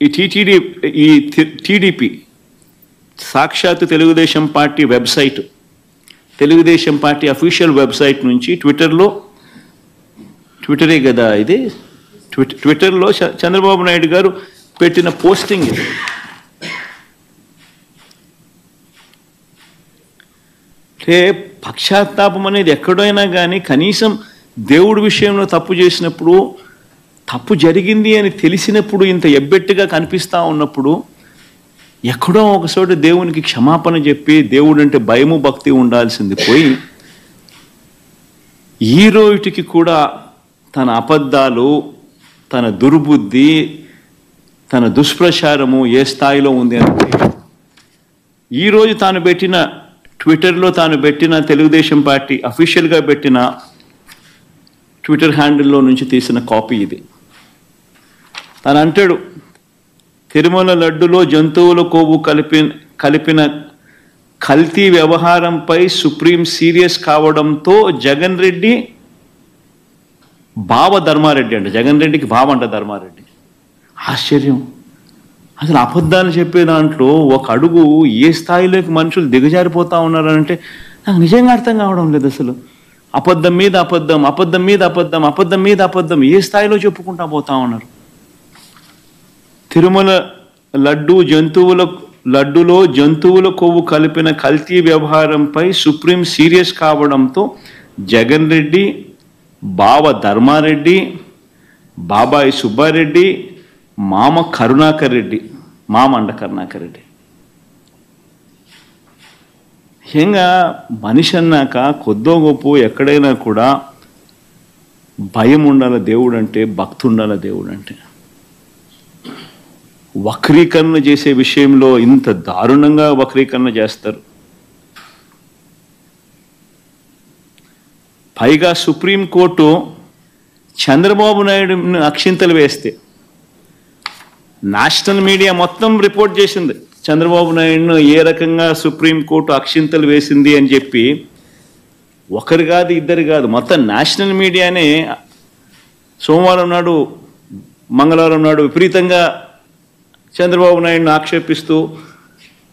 ఈ టీడీపీ సాక్షాత్ Telugu Desam party website, Telugu Desam party official website నుంచి ట్విట్టరే కదా ఇది, ట్విట్టర్లో చంద్రబాబు నాయుడు గారు పెట్టిన పోస్టింగ్ ఇది. అంటే పక్షాత్తాపం అనేది ఎక్కడైనా కానీ కనీసం దేవుడి విషయంలో తప్పు చేసినప్పుడు, తప్పు జరిగింది అని తెలిసినప్పుడు, ఇంత ఎబ్బెట్టుగా కనిపిస్తూ ఉన్నప్పుడు ఎక్కడో ఒకచోట దేవునికి క్షమాపణ చెప్పి దేవుడు అంటే భయము భక్తి ఉండాల్సింది పోయి ఈ రోజుకి కూడా తన అబద్ధాలు, తన దుర్బుద్ధి, తన దుష్ప్రచారము ఏ స్థాయిలో ఉంది అంటే ఈరోజు తాను పెట్టిన ట్విట్టర్లో తాను పెట్టిన తెలుగుదేశం పార్టీ అఫీషియల్గా పెట్టిన ట్విట్టర్ హ్యాండిల్లో నుంచి తీసిన కాపీ ఇది. తను అంటాడు, తిరుమల లడ్డులో జంతువుల కొవ్వు కలిపిన కల్తీ వ్యవహారంపై సుప్రీం సీరియస్ కావడంతో జగన్ రెడ్డి బావ ధర్మారెడ్డి అంట, జగన్ రెడ్డికి బావ అంట ధర్మారెడ్డి. ఆశ్చర్యం. అసలు అబద్ధాలు చెప్పే దాంట్లో ఒక అడుగు ఏ స్థాయిలోకి మనుషులు దిగజారిపోతూ ఉన్నారంటే నాకు నిజంగా అర్థం కావడం లేదు. అసలు అబద్ధం మీద అబద్ధం, అబద్ధం మీద అబద్ధం, అబద్ధం మీద అబద్ధం ఏ స్థాయిలో చెప్పుకుంటా పోతా ఉన్నారు. తిరుమల లడ్డులో జంతువుల కొవ్వు కలిపిన కల్తీ వ్యవహారంపై సుప్రీం సీరియస్ కావడంతో జగన్ రెడ్డి, బావ ధర్మారెడ్డి, బాబాయి సుబ్బారెడ్డి, మామ కరుణాకర్ రెడ్డి, మామ అండ కరుణాకర్ రెడ్డి. ముఖ్యంగా మనిషి అన్నాక కొద్దో గొప్ప ఎక్కడైనా కూడా భయం ఉండాలి దేవుడు అంటే, భక్తి ఉండాలి దేవుడు అంటే. వక్రీకరణ చేసే విషయంలో ఇంత దారుణంగా వక్రీకరణ చేస్తారు. పైగా సుప్రీంకోర్టు చంద్రబాబు నాయుడుని అక్షింతలు వేస్తే నేషనల్ మీడియా మొత్తం రిపోర్ట్ చేసింది చంద్రబాబు నాయుడును ఏ రకంగా సుప్రీంకోర్టు అక్షింతలు వేసింది అని చెప్పి. ఒకరు కాదు, ఇద్దరు కాదు, మొత్తం నేషనల్ మీడియానే సోమవారం నాడు, మంగళవారం నాడు విపరీతంగా చంద్రబాబు నాయుడును ఆక్షేపిస్తూ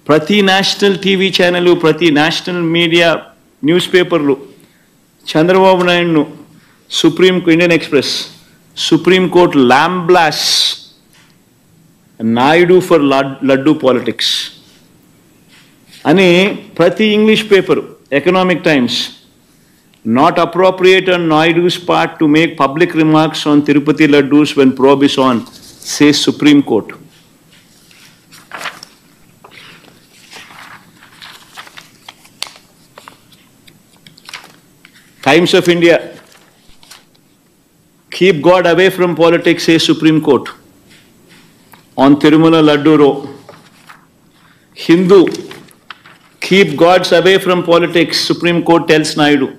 ప్రతి నేషనల్ టీవీ ఛానల్, ప్రతి నేషనల్ మీడియా న్యూస్ పేపర్లు చంద్రబాబు నాయుడును Indian Express supreme court lambasts Naidu for laddu politics అని ప్రతి English paper, Economic Times, not appropriate on Naidu's part to make public remarks on Tirupati laddus when probe is on, says Supreme Court. Times of India, keep God away from politics, says Supreme Court on Tirumala Laddu Row. Hindu, keep gods away from politics, Supreme Court tells Naidu.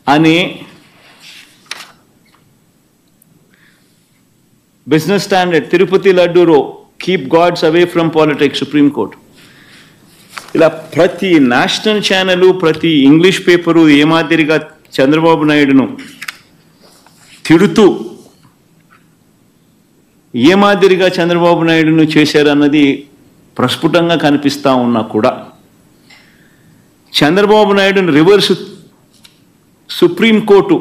అని business standard, Tirupati laddu row, keep gods away from politics, supreme court. ఇలా ప్రతి national channel, ప్రతి English paper ఏ మాదిరిగా చంద్రబాబు నాయుడును తిడుతూ ఏ మాదిరిగా చంద్రబాబు నాయుడును చేశారన్నది ప్రస్ఫుటంగా కనిపిస్తూ ఉన్నా కూడా చంద్రబాబు నాయుడును రివర్స్ సుప్రీంకోర్టు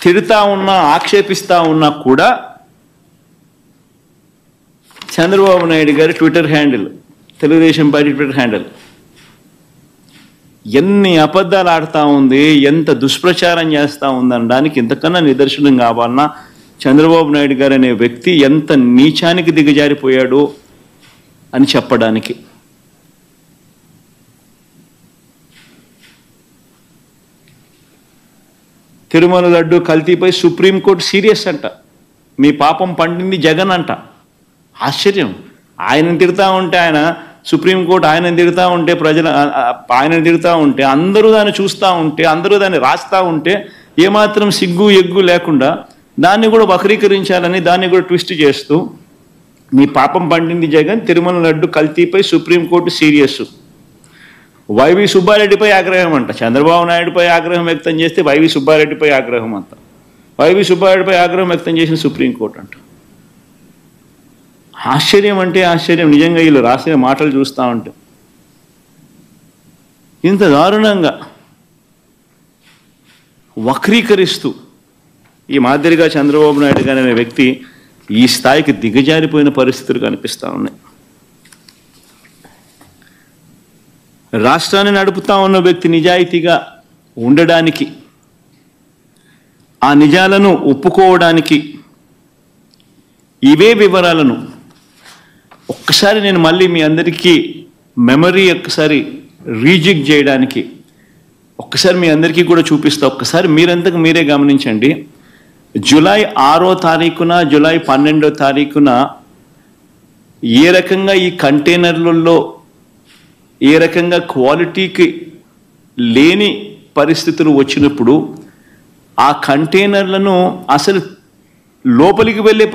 తిడుతా ఉన్నా, ఆక్షేపిస్తూ ఉన్నా కూడా చంద్రబాబు నాయుడు గారి Twitter handle, Telugu Desam party Twitter handle ఎన్ని అబద్ధాలు ఆడుతూ ఉంది, ఎంత దుష్ప్రచారం చేస్తూ ఉందనడానికి ఇంతకన్నా నిదర్శనం కావాలన్నా చంద్రబాబు నాయుడు గారు అనే వ్యక్తి ఎంత నీచానికి దిగజారిపోయాడు అని చెప్పడానికి. తిరుమల లడ్డు కల్తీపై సుప్రీంకోర్టు సీరియస్ అంట, మీ పాపం పండింది జగన్ అంట. ఆశ్చర్యం. ఆయనను తిడుతూ ఉంటే, ఆయన సుప్రీంకోర్టు ఆయనను తిడుతూ ఉంటే, ప్రజలు ఆయనను తిడుతూ ఉంటే, అందరూ దాన్ని చూస్తూ ఉంటే, అందరూ దాన్ని రాస్తూ ఉంటే ఏమాత్రం సిగ్గు ఎగ్గు లేకుండా దాన్ని కూడా వక్రీకరించాలని, దాన్ని కూడా ట్విస్ట్ చేస్తూ మీ పాపం పండింది జగన్, తిరుమల లడ్డు కల్తీపై సుప్రీంకోర్టు సీరియస్. వైవి సుబ్బారెడ్డిపై ఆగ్రహం అంట. చంద్రబాబు నాయుడుపై ఆగ్రహం వ్యక్తం చేస్తే వైవి సుబ్బారెడ్డిపై ఆగ్రహం అంట. వైవి సుబ్బారెడ్డిపై ఆగ్రహం వ్యక్తం చేసిన సుప్రీంకోర్టు అంట. ఆశ్చర్యం అంటే ఆశ్చర్యం, నిజంగా వీళ్ళు రాసిన మాటలు చూస్తూ ఉంటే. ఇంత దారుణంగా వక్రీకరిస్తూ ఈ మాదిరిగా చంద్రబాబు నాయుడు గారు అనే వ్యక్తి ఈ స్థాయికి దిగజారిపోయిన పరిస్థితులు కనిపిస్తూ ఉన్నాయి. రాష్ట్రాన్ని నడుపుతా ఉన్న వ్యక్తి నిజాయితీగా ఉండడానికి, ఆ నిజాలను ఒప్పుకోవడానికి, ఇవే వివరాలను ఒక్కసారి నేను మళ్ళీ మీ అందరికీ మెమరీ ఒక్కసారి రీజిగ్ చేయడానికి ఒక్కసారి మీ అందరికీ కూడా చూపిస్తా. ఒక్కసారి మీరంతకు మీరే గమనించండి. జూలై 6వ తారీఖున, జూలై 12వ తారీఖున ఏ రకంగా ఈ కంటైనర్లలో ఏ రకంగా క్వాలిటీకి లేని పరిస్థితులు వచ్చినప్పుడు ఆ కంటైనర్లను అసలు లోపలికి వెళ్ళే